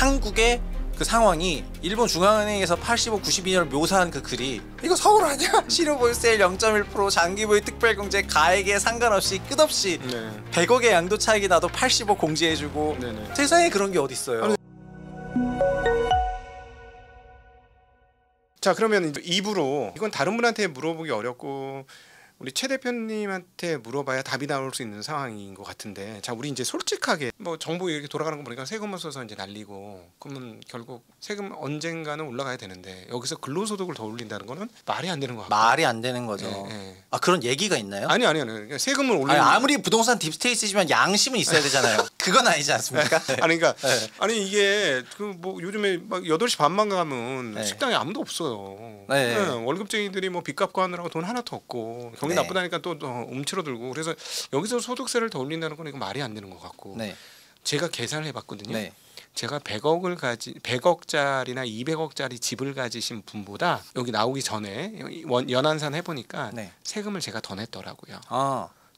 한국의 그 상황이 일본 중앙은행에서 85, 92년을 묘사한 그 글이 이거 서울 아니야? 실효보유세율 0.1% 장기보유 특별공제 가액에 상관없이 끝없이 100억의 양도 차익이 나도 80억 공제해주고 세상에 그런 게 어딨어요. 자, 그러면 이제 2부로 이건 다른 분한테 물어보기 어렵고 우리 최 대표님한테 물어봐야 답이 나올 수 있는 상황인 것 같은데, 자, 우리 이제 솔직하게 뭐 정부 이렇게 돌아가는 거 보니까 세금을 써서 이제 날리고, 그러면 결국 세금 언젠가는 올라가야 되는데 여기서 근로소득을 더 올린다는 거는 말이 안 되는 거 같고. 말이 안 되는 거죠. 아, 그런 얘기가 있나요? 아니. 그러니까 세금을 올리는. 아무리 부동산 딥스테이트지만 양심은 있어야 되잖아요. 그건 아니지 않습니까? 아니, 그러니까 아니 이게 그 뭐 요즘에 막 8시 반만 가면 식당에 아무도 없어요. 월급쟁이들이 뭐 빚 갚고 하느라고 돈 하나도 없고 경기 나쁘다니까 또 움츠러들고, 그래서 여기서 소득세를 더 올린다는 건 이거 말이 안 되는 것 같고. 제가 계산을 해봤거든요. 제가 100억짜리나 200억짜리 집을 가지신 분보다 여기 나오기 전에 연한산 해보니까 세금을 제가 더 냈더라고요.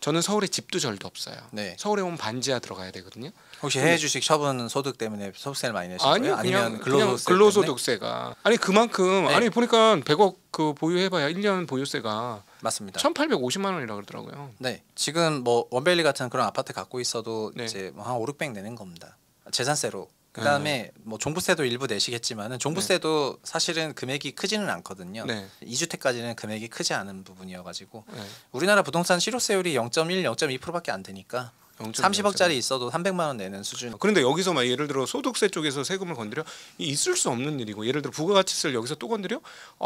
저는 서울에 집도 절도 없어요. 서울에 오면 반지하 들어가야 되거든요. 혹시 해외 주식 처분 소득 때문에 소득세를 많이 내신 거예요? 아니면 그냥 근로소득세가. 아니 그만큼 아니 보니까 100억 그 보유해봐야 1년 보유세가 맞습니다. 1,850만 원이라 그러더라고요. 지금 뭐 원밸리 같은 그런 아파트 갖고 있어도 이제 한 5, 600 내는 겁니다. 재산세로. 그다음에 뭐 종부세도 일부 내시겠지만은 종부세도 사실은 금액이 크지는 않거든요. 2주택까지는 금액이 크지 않은 부분이어가지고 우리나라 부동산 실효세율이 0.1, 0.2%밖에 안 되니까 30억짜리 있어도 300만 원 내는 수준. 그런데 여기서 막 예를 들어 소득세 쪽에서 세금을 건드려, 있을 수 없는 일이고, 예를 들어 부가가치세를 여기서 또 건드려,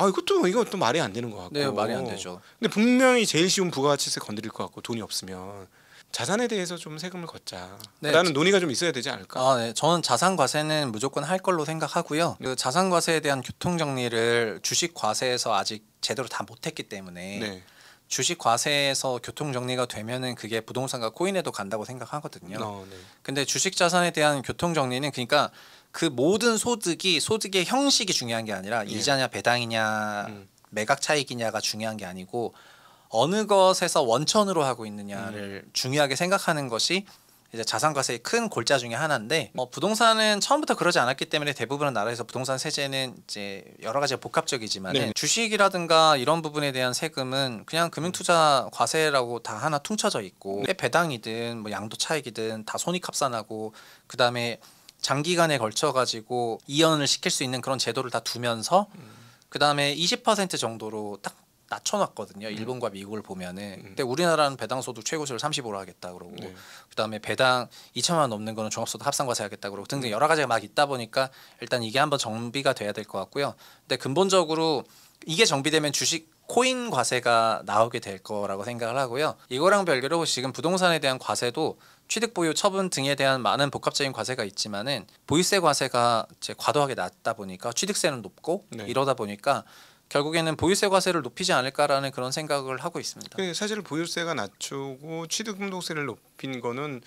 이것도 말이 안 되는 것 같고. 말이 안 되죠. 근데 분명히 제일 쉬운 부가가치세 건드릴 것 같고, 돈이 없으면 자산에 대해서 좀 세금을 걷자 라는 논의가 좀 있어야 되지 않을까? 저는 자산과세는 무조건 할 걸로 생각하고요. 그 자산과세에 대한 교통정리를 주식과세에서 아직 제대로 다 못했기 때문에 주식과세에서 교통정리가 되면은 그게 부동산과 코인에도 간다고 생각하거든요. 근데 주식자산에 대한 교통정리는, 그러니까 그 모든 소득의 형식이 중요한 게 아니라 이자냐 배당이냐 매각 차익이냐가 중요한 게 아니고 어느 것에서 원천으로 하고 있느냐를 중요하게 생각하는 것이 이제 자산과세의 큰 골자 중에 하나인데, 부동산은 처음부터 그러지 않았기 때문에 대부분의 나라에서 부동산 세제는 이제 여러 가지가 복합적이지만 주식이라든가 이런 부분에 대한 세금은 그냥 금융투자 과세라고 다 하나 퉁쳐져 있고, 배당이든 뭐 양도차익이든 다 손익합산하고, 그 다음에 장기간에 걸쳐 가지고 이연을 시킬 수 있는 그런 제도를 다 두면서 그 다음에 20% 정도로 딱 낮춰놨거든요. 일본과 미국을 보면은. 근데 우리나라는 배당소득 최고세율 35로 하겠다 그러고, 그다음에 배당 2천만 원 넘는 거는 종합소득 합산과세 하겠다 그러고 등등 여러 가지가 막 있다 보니까 일단 이게 한번 정비가 돼야 될 것 같고요. 근데 근본적으로 이게 정비되면 주식 코인 과세가 나오게 될 거라고 생각을 하고요. 이거랑 별개로 지금 부동산에 대한 과세도 취득 보유 처분 등에 대한 많은 복합적인 과세가 있지만은 보유세 과세가 이제 과도하게 낮다 보니까 취득세는 높고 이러다 보니까 결국에는 보유세 과세를 높이지 않을까라는 그런 생각을 하고 있습니다. 사실 보유세가 낮추고 취득등록세를 높인 거는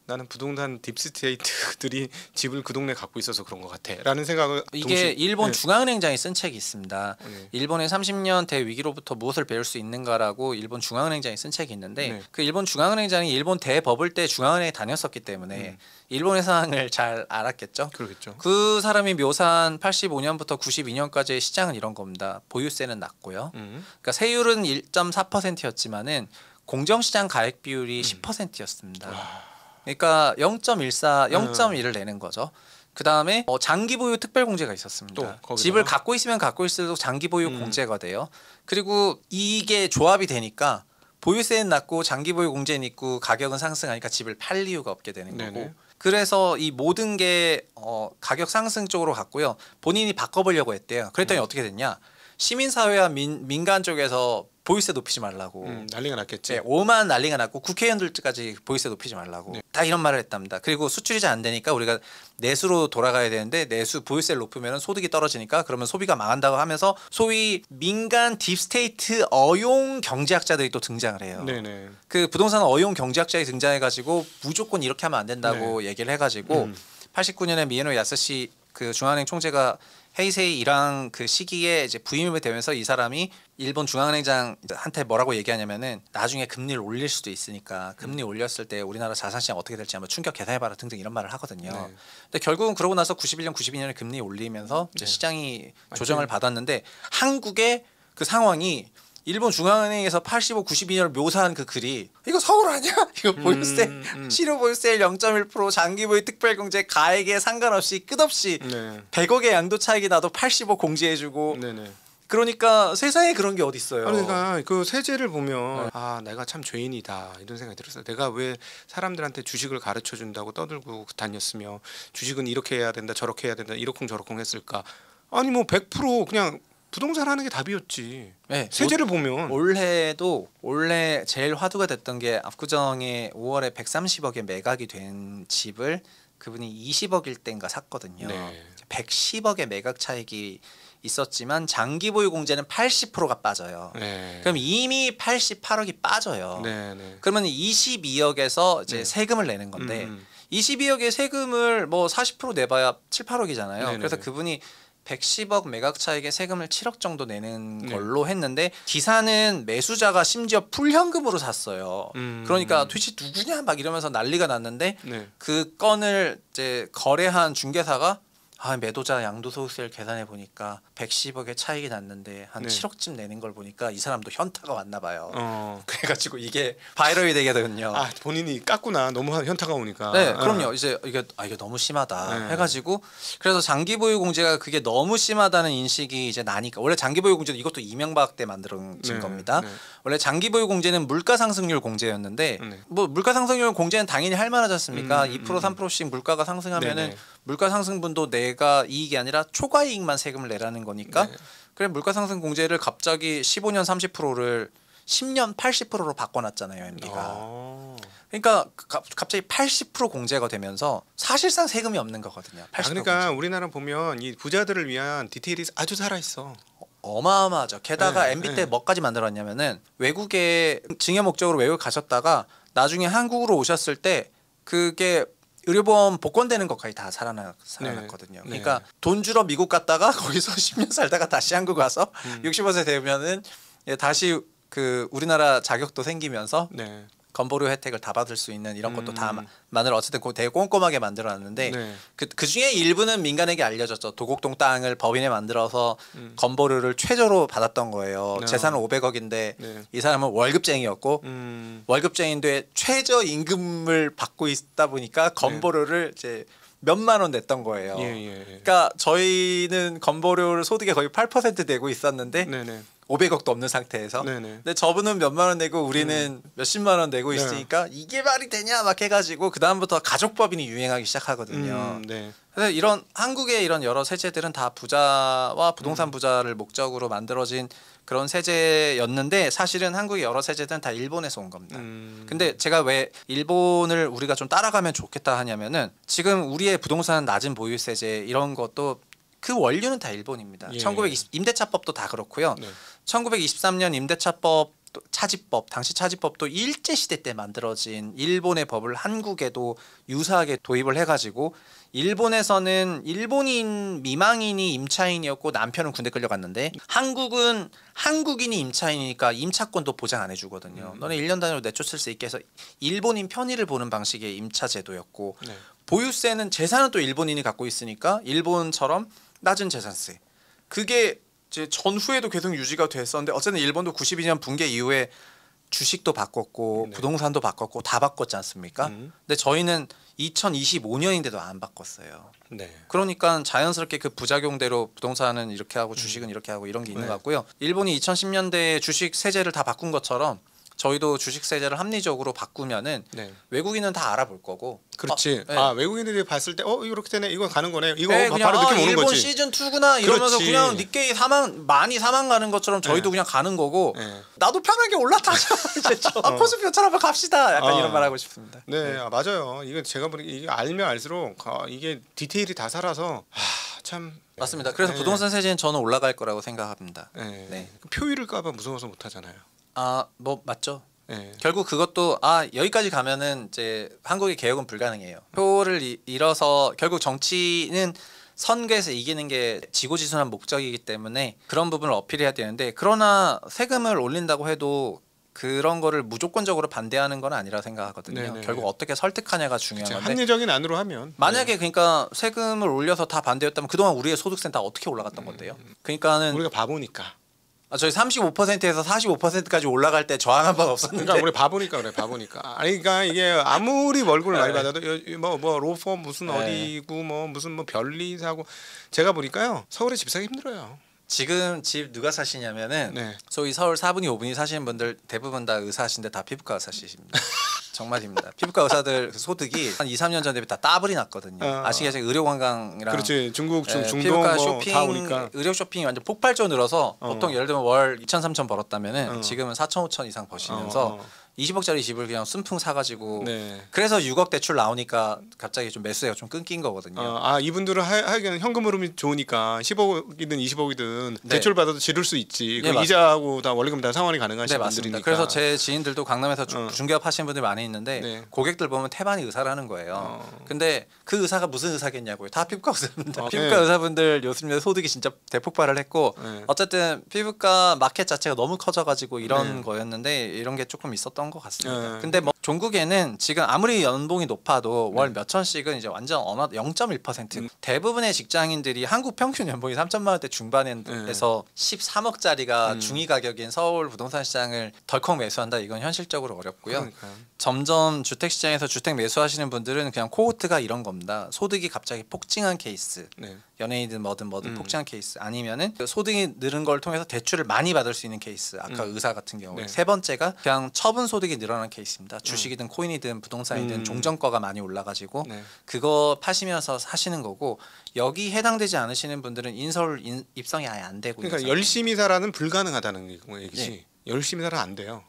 나는 부동산 딥스테이트들이 집을 그 동네 갖고 있어서 그런 것 같아라는 생각을. 이게 일본 중앙은행장이 쓴 책이 있습니다. 일본의 30년 대위기로부터 무엇을 배울 수 있는가라고 일본 중앙은행장이 쓴 책이 있는데 그 일본 중앙은행장이 일본 대버블 때 중앙은행에 다녔었기 때문에 일본의 상황을 잘 알았겠죠. 그렇겠죠. 그 사람이 묘사한 85년부터 92년까지의 시장은 이런 겁니다. 보유세는 낮고요. 그러니까 세율은 1.4%였지만은 공정시장 가액 비율이 10%였습니다. 그러니까 0.14, 0.1을 내는 거죠. 그 다음에 장기 보유 특별 공제가 있었습니다. 집을 갖고 있으면 갖고 있을수록 장기 보유 공제가 돼요. 그리고 이게 조합이 되니까 보유세는 낮고 장기 보유 공제는 있고 가격은 상승하니까 집을 팔 이유가 없게 되는 거고. 그래서 이 모든 게 가격 상승 쪽으로 갔고요. 본인이 바꿔보려고 했대요. 그랬더니 어떻게 됐냐? 시민사회와 민간 쪽에서 보유세 높이지 말라고 난리가 났겠지. 오만 난리가 났고 국회의원들까지 보유세 높이지 말라고 다 이런 말을 했답니다. 그리고 수출이 잘 안 되니까 우리가 내수로 돌아가야 되는데 내수 보유세를 높으면 소득이 떨어지니까 그러면 소비가 망한다고 하면서 소위 민간 딥스테이트 어용 경제학자들이 또 등장을 해요. 그 부동산 어용 경제학자들이 등장해가지고 무조건 이렇게 하면 안 된다고 얘기를 해가지고 89년에 미에노 야스시 그 중앙은행 총재가 헤이세이랑 그 시기에 이제 부임이 되면서 이 사람이 일본 중앙은행장한테 뭐라고 얘기하냐면은 나중에 금리를 올릴 수도 있으니까 금리 올렸을 때 우리나라 자산시장 어떻게 될지 한번 충격 계산해봐라 등등 이런 말을 하거든요. 네. 근데 결국은 그러고 나서 91년, 92년에 금리 올리면서 이제 시장이 조정을 받았는데 한국의 그 상황이 일본 중앙은행에서 85, 92년을 묘사한 그 글이 이거 서울 아니야? 이거 보유세 실효 보유세 0.1% 장기 보유 특별공제 가액에 상관없이 끝없이 100억의 양도 차익이 나도 80억 공제해주고 그러니까 세상에 그런 게 어디 있어요. 그러니까 그 세제를 보면 아 내가 참 죄인이다 이런 생각이 들었어요. 내가 왜 사람들한테 주식을 가르쳐 준다고 떠들고 다녔으며 주식은 이렇게 해야 된다 저렇게 해야 된다 이러쿵저러쿵 했을까. 아니 뭐 100% 그냥 부동산 하는 게 답이었지. 네, 세제를 보면 올해 제일 화두가 됐던 게 압구정에 5월에 130억에 매각이 된 집을 그분이 20억일 땐가 샀거든요. 네. 110억의 매각 차익이 있었지만 장기 보유 공제는 80%가 빠져요. 네. 그럼 이미 88억이 빠져요. 그러면 22억에서 이제 세금을 내는 건데 22억의 세금을 뭐 40% 내봐야 7, 8억이잖아요. 그래서 그분이 110억 매각 차익에 세금을 7억 정도 내는 걸로 했는데 기사는 매수자가 심지어 풀현금으로 샀어요. 그러니까 도대체 누구냐 막 이러면서 난리가 났는데 그 건을 이제 거래한 중개사가 매도자 양도소득세를 계산해 보니까 110억의 차익이 났는데 한 7억쯤 내는 걸 보니까 이 사람도 현타가 왔나 봐요. 그래가지고 이게 바이럴이 되게 되거든요. 아 본인이 깠구나. 너무 현타가 오니까. 네, 그럼요. 이제 이게 너무 심하다 해가지고 그래서 장기 보유 공제가 그게 너무 심하다는 인식이 이제 나니까 원래 장기 보유 공제도 이것도 이명박 때 만들어진 겁니다. 원래 장기 보유 공제는 물가 상승률 공제였는데 뭐 물가 상승률 공제는 당연히 할 만하지 않습니까? 2% 3%씩 물가가 상승하면은 물가 상승분도 내가 이익이 아니라 초과이익만 세금을 내라는 거니까 그래 물가 상승 공제를 갑자기 15년 30%를 10년 80%로 바꿔놨잖아요 MB가. 그러니까 갑자기 80% 공제가 되면서 사실상 세금이 없는 거거든요. 그러니까 우리나라 보면 이 부자들을 위한 디테일이 아주 살아있어. 어마어마하죠. 게다가 MB 때 뭐까지 만들었냐면은 외국에 증여 목적으로 외국 가셨다가 나중에 한국으로 오셨을 때 그게 의료보험 복권되는 것까지 다 살아났거든요. 그러니까 돈 주러 미국 갔다가 거기서 10년 살다가 다시 한국 와서 65세 되면은 다시 그 우리나라 자격도 생기면서 건보료 혜택을 다 받을 수 있는 이런 것도 다 어쨌든 되게 꼼꼼하게 만들어놨는데 그 중에 일부는 민간에게 알려졌죠. 도곡동 땅을 법인에 만들어서 건보료를 최저로 받았던 거예요. 재산은 500억인데 이 사람은 월급쟁이였고 월급쟁이인데 최저 임금을 받고 있다 보니까 건보료를 이제 몇만 원 냈던 거예요. 그러니까 저희는 건보료를 소득의 거의 8% 내고 있었는데 500억도 없는 상태에서 근데 저분은 몇만 원 내고 우리는 몇십만 원 내고 있으니까 이게 말이 되냐 막 해가지고 그 다음부터 가족법인이 유행하기 시작하거든요. 그래서 이런 한국의 이런 여러 세제들은 다 부자와 부동산 부자를 목적으로 만들어진 그런 세제였는데 사실은 한국의 여러 세제들은 다 일본에서 온 겁니다. 근데 제가 왜 일본을 우리가 좀 따라가면 좋겠다 하냐면은 지금 우리의 부동산 낮은 보유세제 이런 것도 그 원료는 다 일본입니다. 1920 임대차법도 다 그렇고요. 1923년 임대차법 차지법 당시 차지법도 일제 시대 때 만들어진 일본의 법을 한국에도 유사하게 도입을 해가지고 일본에서는 일본인 미망인이 임차인이었고 남편은 군대 끌려갔는데 한국은 한국인이 임차인이니까 임차권도 보장 안 해주거든요. 너네 1년 단위로 내쫓을 수 있게 해서 일본인 편의를 보는 방식의 임차 제도였고 보유세는 재산은 또 일본인이 갖고 있으니까 일본처럼 낮은 재산세 그게 이제 전후에도 계속 유지가 됐었는데 어쨌든 일본도 92년 붕괴 이후에 주식도 바꿨고 부동산도 바꿨고 다 바꿨지 않습니까? 근데 저희는 2025년인데도 안 바꿨어요. 그러니까 자연스럽게 그 부작용대로 부동산은 이렇게 하고 주식은 이렇게 하고 이런 게 있는 것 같고요. 일본이 2010년대에 주식 세제를 다 바꾼 것처럼 저희도 주식 세제를 합리적으로 바꾸면은 외국인은 다 알아볼 거고. 그렇지. 외국인들이 봤을 때 이렇게 되네. 이거 가는 거네. 이거 그냥 바로 느낌 오는 일본 거지. 시즌 2구나 이러면서 그냥 니케이 많이 사망 가는 것처럼 저희도 그냥 가는 거고. 나도 편하게 올라타자. 이제 코스피처럼 한번 갑시다. 약간 이런 말 하고 싶습니다. 맞아요. 이거 제가 보니 이게 알면 알수록 이게 디테일이 다 살아서 참 맞습니다. 그래서 부동산 세제는 저는 올라갈 거라고 생각합니다. 표율을 까봐 무서워서 못 하잖아요. 뭐 맞죠. 결국 그것도 여기까지 가면은 이제 한국의 개혁은 불가능해요. 표를 잃어서 결국 정치는 선거에서 이기는 게 지고지순한 목적이기 때문에 그런 부분을 어필해야 되는데, 그러나 세금을 올린다고 해도 그런 거를 무조건적으로 반대하는 건 아니라 생각하거든요. 네네. 결국 어떻게 설득하냐가 중요한 건데, 합리적인 안으로 하면 만약에 그러니까 세금을 올려서 다 반대였다면 그동안 우리의 소득세는 다 어떻게 올라갔던 건데요. 그러니까는 우리가 바보니까. 저희 35%에서 45%까지 올라갈 때 저항한 바가 없었는데. 그러니까 우리 바보니까 그래, 바보니까. 아니 그러니까 이게 아무리 월급을 많이 받아도 뭐 로펌 무슨 어디고 뭐 무슨 뭐 별리 사고, 제가 보니까요 서울에 집 사기 힘들어요. 지금 집 누가 사시냐면은 소위 서울 4분위 5분위 사시는 분들 대부분 다 의사신데 다 피부과 의사시십니다. 정말입니다. 피부과 의사들 소득이 한 2, 3년 전에 다 따블이 났거든요. 아시겠지만 의료 관광이랑 그렇지 중국 중동 피부과 뭐 쇼핑, 다 오니까 의료 쇼핑이 완전 폭발적으로 늘어서 보통 예를 들면 월 2천 3천 벌었다면은 지금은 4천 5천 이상 버시면서 20억짜리 집을 그냥 순풍 사가지고 그래서 6억 대출 나오니까 갑자기 좀 매수세가 좀 끊긴 거거든요. 이분들은 하여간 현금 흐름이 좋으니까 10억이든 20억이든 대출 받아도 지를 수 있지. 그 이자하고 다 원리금 다 상환이 가능하신 분들이니까. 그래서 제 지인들도 강남에서 중개업 하시는 분들이 많이 있는데 고객들 보면 태반이 의사라는 거예요. 근데 그 의사가 무슨 의사겠냐고요. 다 피부과 의사분들. 피부과 의사분들 요즘 소득이 진짜 대폭발을 했고 어쨌든 피부과 마켓 자체가 너무 커져가지고 이런 거였는데 이런 게 조금 있었던 것 같습니다. 근데 뭐 종국에는 지금 아무리 연봉이 높아도 월 몇 천씩은 이제 완전 0.1%. 대부분의 직장인들이 한국 평균 연봉이 3천만 원대 중반에서 13억짜리가 중위 가격인 서울 부동산 시장을 덜컥 매수한다. 이건 현실적으로 어렵고요. 그러니까요. 점점 주택 시장에서 주택 매수하시는 분들은 그냥 코호트가 이런 겁니다. 소득이 갑자기 폭증한 케이스. 연예인이든 뭐든 폭증한 케이스, 아니면은 소득이 늘은 걸 통해서 대출을 많이 받을 수 있는 케이스. 아까 의사 같은 경우. 세 번째가 그냥 처분 소득이 늘어난 케이스입니다. 주식이든 코인이든 부동산이든 종전가가 많이 올라가지고 그거 파시면서 사시는 거고, 여기 해당되지 않으시는 분들은 인서울 입성이 아예 안 되고. 그러니까 열심히 살아는 불가능하다는 얘기지. 열심히 살아 안 돼요.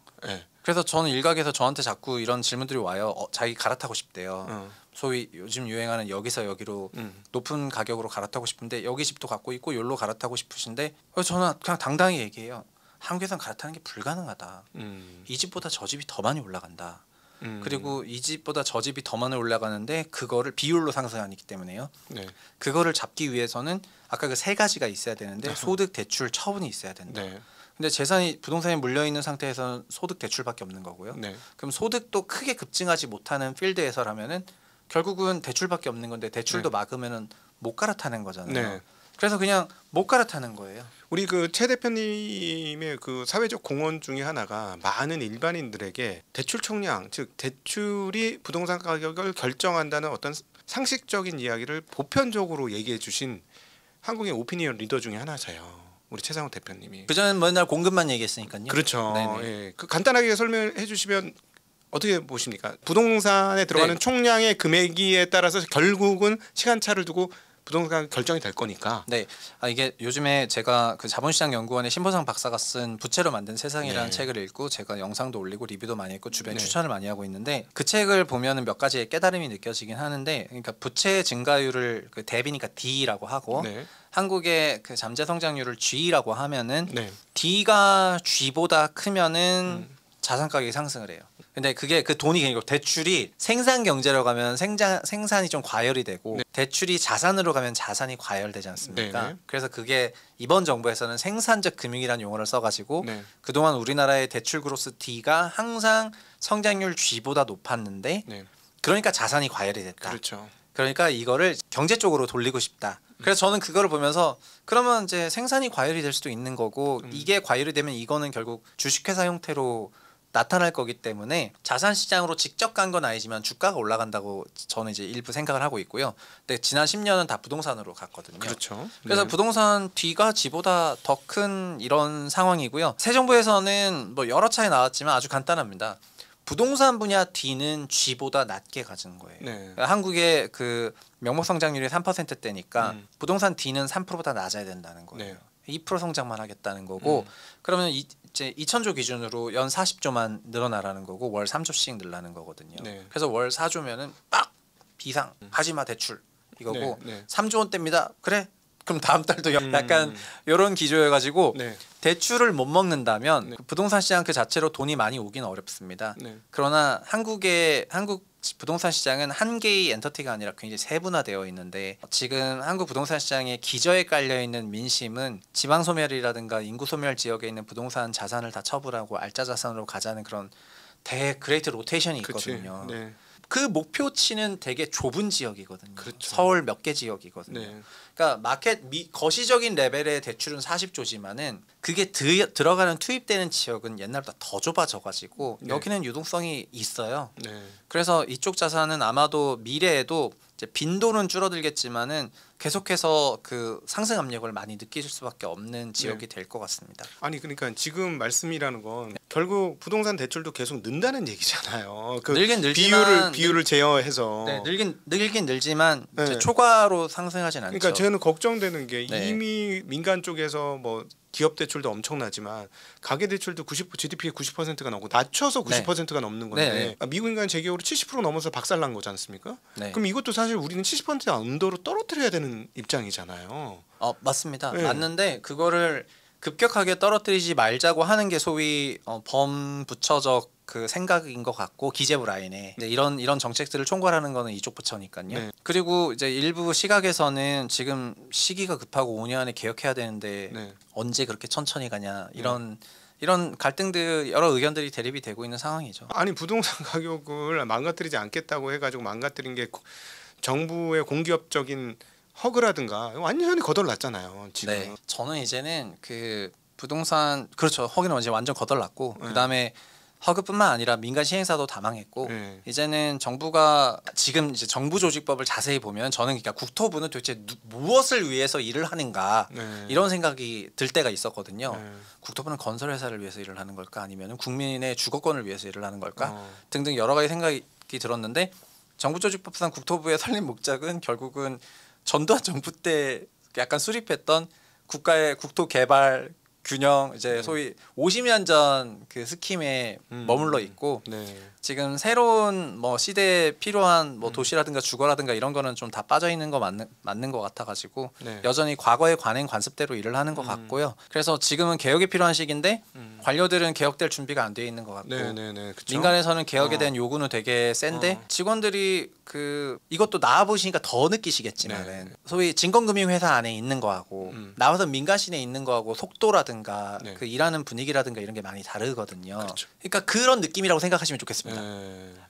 그래서 저는 일각에서 저한테 자꾸 이런 질문들이 와요. 자기 갈아타고 싶대요. 소위 요즘 유행하는 여기서 여기로 높은 가격으로 갈아타고 싶은데 여기 집도 갖고 있고 여기로 갈아타고 싶으신데, 저는 그냥 당당히 얘기해요. 한국에선 갈아타는 게 불가능하다. 이 집보다 저 집이 더 많이 올라간다. 그리고 이 집보다 저 집이 더 많이 올라가는데 그거를 비율로 상승하기 때문에요. 그거를 잡기 위해서는 아까 그 세 가지가 있어야 되는데 소득, 대출, 처분이 있어야 된다. 근데 재산이 부동산에 물려 있는 상태에서는 소득, 대출밖에 없는 거고요. 그럼 소득도 크게 급증하지 못하는 필드에서라면은 결국은 대출밖에 없는 건데 대출도 막으면은 못 갈아타는 거잖아요. 그래서 그냥 못 갈아타는 거예요. 우리 그 최 대표님의 그 사회적 공헌 중에 하나가 많은 일반인들에게 대출 총량, 즉 대출이 부동산 가격을 결정한다는 어떤 상식적인 이야기를 보편적으로 얘기해 주신 한국의 오피니언 리더 중에 하나세요. 우리 최상호 대표님이. 그전엔 맨날 공급만 얘기했으니까요. 그렇죠. 그 간단하게 설명해 주시면 어떻게 보십니까? 부동산에 들어가는 총량의 금액에 따라서 결국은 시간차를 두고 부동산 결정이 될 거니까. 이게 요즘에 제가 그 자본시장 연구원의 신보상 박사가 쓴 부채로 만든 세상이라는 책을 읽고 제가 영상도 올리고 리뷰도 많이 했고 주변에 추천을 많이 하고 있는데, 그 책을 보면은 몇 가지의 깨달음이 느껴지긴 하는데, 그러니까 부채 증가율을 그 대비니까 D라고 하고 한국의 그 잠재 성장률을 G라고 하면은 D가 G보다 크면은 자산 가격이 상승을 해요. 근데 그게 그 돈이 아니고 대출이 생산 경제로 가면 생산이 좀 과열이 되고 대출이 자산으로 가면 자산이 과열되지 않습니까? 그래서 그게 이번 정부에서는 생산적 금융이라는 용어를 써가지고 그동안 우리나라의 대출 그로스 D가 항상 성장률 G보다 높았는데 그러니까 자산이 과열이 됐다. 그러니까 이거를 경제 쪽으로 돌리고 싶다. 그래서 저는 그거를 보면서 그러면 이제 생산이 과열이 될 수도 있는 거고 이게 과열이 되면 이거는 결국 주식회사 형태로 나타날 거기 때문에 자산 시장으로 직접 간 건 아니지만 주가가 올라간다고 저는 이제 일부 생각을 하고 있고요. 근데 지난 10년은 다 부동산으로 갔거든요. 그래서 부동산 D가 G보다 더 큰 이런 상황이고요. 새 정부에서는 뭐 여러 차례 나왔지만 아주 간단합니다. 부동산 분야 D는 G보다 낮게 가진 거예요. 그러니까 한국의 그 명목 성장률이 3%대니까 부동산 D는 3%보다 낮아야 된다는 거예요. 2% 성장만 하겠다는 거고, 그러면 이제 2,000조 기준으로 연 40조만 늘어나라는 거고 월 3조씩 늘라는 거거든요. 그래서 월 4조면은 빡 비상 하지마 대출 이거고 3조 원대입니다. 그래? 그럼 다음 달도 약간 이런 기조여가지고 대출을 못 먹는다면 부동산 시장 그 자체로 돈이 많이 오긴 어렵습니다. 그러나 한국 부동산 시장은 한 개의 엔터티가 아니라 굉장히 세분화되어 있는데 지금 한국 부동산 시장에 기저에 깔려 있는 민심은 지방 소멸이라든가 인구 소멸 지역에 있는 부동산 자산을 다 처분하고 알짜 자산으로 가자는 그런 그레이트 로테이션이 있거든요. 네. 그 목표치는 되게 좁은 지역이거든요. 그렇죠. 서울 몇 개 지역이거든요. 네. 그러니까 거시적인 레벨의 대출은 40조지만은 그게 들어가는 투입되는 지역은 옛날보다 더 좁아져가지고 네. 여기는 유동성이 있어요. 네. 그래서 이쪽 자산은 아마도 미래에도 이제 빈도는 줄어들겠지만은 계속해서 그 상승 압력을 많이 느끼실 수밖에 없는 지역이 네. 될 것 같습니다. 아니 그러니까 지금 말씀이라는 건 결국 부동산 대출도 계속 는다는 얘기잖아요. 그 늘긴 늘지만 비율을 제어해서 네, 늘긴 늘지만 네. 초과로 상승하진 않죠. 그러니까 저는 걱정되는 게 네. 이미 민간 쪽에서 뭐 기업 대출도 엄청나지만 가계 대출도 GDP의 90%가 넘고 낮춰서 90%가 넘는 건데 네. 미국인간 재계율로 70% 넘어서 박살난 거지 않습니까? 네. 그럼 이것도 사실 우리는 70% 언더로 떨어뜨려야 되는 입장이잖아요. 맞습니다. 네. 맞는데 그거를 급격하게 떨어뜨리지 말자고 하는 게 소위 범부처적 그 생각인 것 같고 기재부 라인에 이런 정책들을 총괄하는 거는 이쪽 부처니까요. 네. 그리고 이제 일부 시각에서는 지금 시기가 급하고 5년 안에 개혁해야 되는데 네. 언제 그렇게 천천히 가냐 이런 갈등들 여러 의견들이 대립이 되고 있는 상황이죠. 아니 부동산 가격을 망가뜨리지 않겠다고 해가지고 망가뜨린 게 정부의 공기업적인 허그라든가 완전히 거덜났잖아요. 지금. 네, 저는 이제는 그 부동산 그렇죠. 허그는 이제 완전 거덜났고 네. 그다음에 허그뿐만 아니라 민간 시행사도 다 망했고 이제는 정부가 지금 이제 정부조직법을 자세히 보면 저는 그러니까 국토부는 도대체 무엇을 위해서 일을 하는가 이런 생각이 들 때가 있었거든요. 국토부는 건설회사를 위해서 일을 하는 걸까 아니면 국민의 주거권을 위해서 일을 하는 걸까 등등 여러 가지 생각이 들었는데 정부조직법상 국토부의 설립 목적은 결국은 전두환 정부 때 약간 수립했던 국가의 국토 개발 균형 이제 소위 50년 전 그 스킴에 머물러 있고 지금 새로운 뭐 시대에 필요한 뭐 도시라든가 주거라든가 이런 거는 좀 다 빠져 있는 거 맞는 것 같아가지고 여전히 과거의 관행 관습대로 일을 하는 것 같고요. 그래서 지금은 개혁이 필요한 시기인데 관료들은 개혁될 준비가 안 돼 있는 것 같고 민간에서는 개혁에 대한 요구는 되게 센데 직원들이 그 이것도 나와 보시니까 더 느끼시겠지만은 소위 증권금융회사 안에 있는 거하고 나와서 민간시내에 있는 거하고 속도라든가 그 일하는 분위기라든가 이런 게 많이 다르거든요. 그렇죠. 그러니까 그런 느낌이라고 생각하시면 좋겠습니다.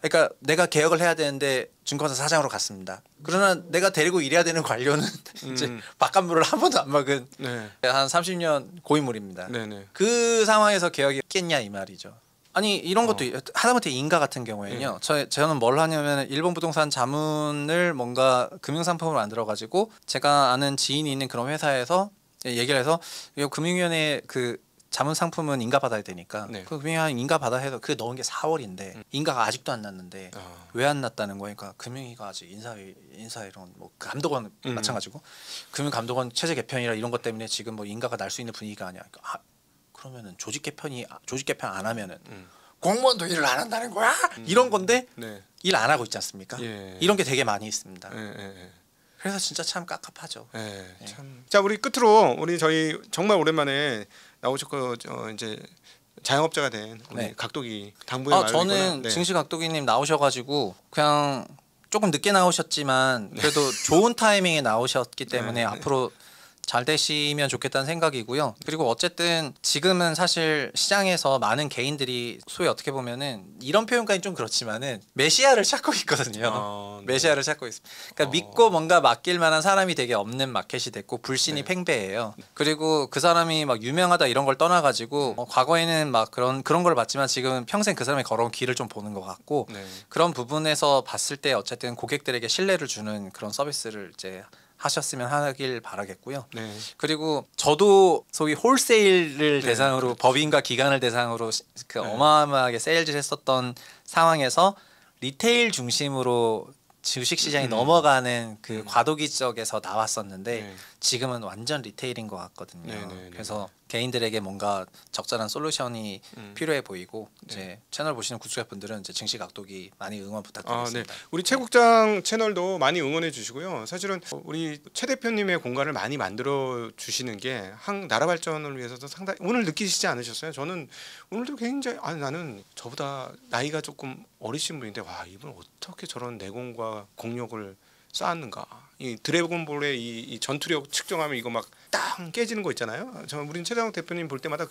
그러니까 내가 개혁을 해야 되는데 증권사 사장으로 갔습니다. 그러나 내가 데리고 일해야 되는 관료는 이제 바깥물을 한 번도 안 먹은 한 30년 고인물입니다. 그 상황에서 개혁이 있겠냐 이 말이죠. 아니 이런 것도 하다못해 인가 같은 경우에는요. 저는 뭘 하냐면 일본 부동산 자문을 뭔가 금융상품을 만들어 가지고 제가 아는 지인이 있는 그런 회사에서 얘기를 해서 금융위원회 그 자문 상품은 인가 받아야 되니까 그 금융위원회 인가 받아 해서 그게 넣은 게 4월인데 인가가 아직도 안 났는데 왜 안 났다는 거니까 금융위가 아직 인사 이런 뭐 감독원 마찬가지고 금융감독원 체제 개편이라 이런 것 때문에 지금 뭐 인가가 날 수 있는 분위기가 아니야. 그러니까 그러면은 조직 개편 안 하면은 공무원도 일을 안 한다는 거야? 이런 건데 일 안 하고 있지 않습니까? 이런 게 되게 많이 있습니다. 그래서 진짜 참 깝깝하죠. 참. 자 우리 끝으로 저희 정말 오랜만에 나오셨고 이제 자영업자가 된 우리 각도기 당부의 말이구나. 저는 증시 각도기님 나오셔가지고 그냥 조금 늦게 나오셨지만 그래도 좋은 타이밍에 나오셨기 때문에 앞으로 잘 되시면 좋겠다는 생각이고요. 그리고 어쨌든 지금은 사실 시장에서 많은 개인들이 소위 어떻게 보면은 이런 표현까지 좀 그렇지만은 메시아를 찾고 있거든요. 메시아를 찾고 있습니다. 그러니까 믿고 뭔가 맡길 만한 사람이 되게 없는 마켓이 됐고 불신이 팽배해요. 그리고 그 사람이 막 유명하다 이런 걸 떠나가지고 과거에는 막 그런 걸 봤지만 지금은 평생 그 사람이 걸어온 길을 좀 보는 것 같고 그런 부분에서 봤을 때 어쨌든 고객들에게 신뢰를 주는 그런 서비스를 이제 하셨으면 하길 바라겠고요. 그리고 저도 소위 홀세일을 대상으로 법인과 기관을 대상으로 그 어마어마하게 세일즈를 했었던 상황에서 리테일 중심으로 주식시장이 넘어가는 그 과도기적에서 나왔었는데 지금은 완전 리테일인 것 같거든요. 그래서 개인들에게 뭔가 적절한 솔루션이 필요해 보이고 이제 채널 보시는 구독자분들은 이제 증시 각도기 많이 응원 부탁드리겠습니다. 우리 최국장 채널도 많이 응원해 주시고요. 사실은 우리 최 대표님의 공간을 많이 만들어 주시는 게 나라 발전을 위해서도 상당히 오늘 느끼시지 않으셨어요? 저는 오늘도 굉장히 나는 저보다 나이가 조금 어리신 분인데 와 이분 어떻게 저런 내공과 공력을 쌓았는가. 이 드래곤볼의 이 전투력 측정하면 이거 막 땅 깨지는 거 있잖아요. 우린 최장욱 대표님 볼 때마다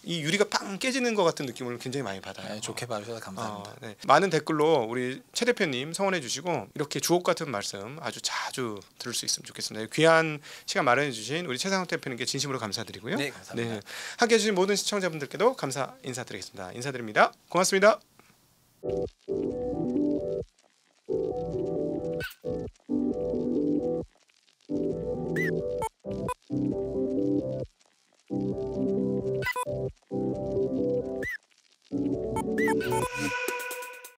이 유리가 빵 깨지는 것 같은 느낌을 굉장히 많이 받아요. 네, 좋게 봐주셔서 감사합니다. 네. 많은 댓글로 우리 최 대표님 성원해 주시고 이렇게 주옥 같은 말씀 아주 자주 들을 수 있으면 좋겠습니다. 귀한 시간 마련해 주신 우리 최장욱 대표님께 진심으로 감사드리고요. 네, 감사합니다. 네. 함께해 주신 모든 시청자분들께도 감사 인사드리겠습니다. 인사드립니다. 고맙습니다.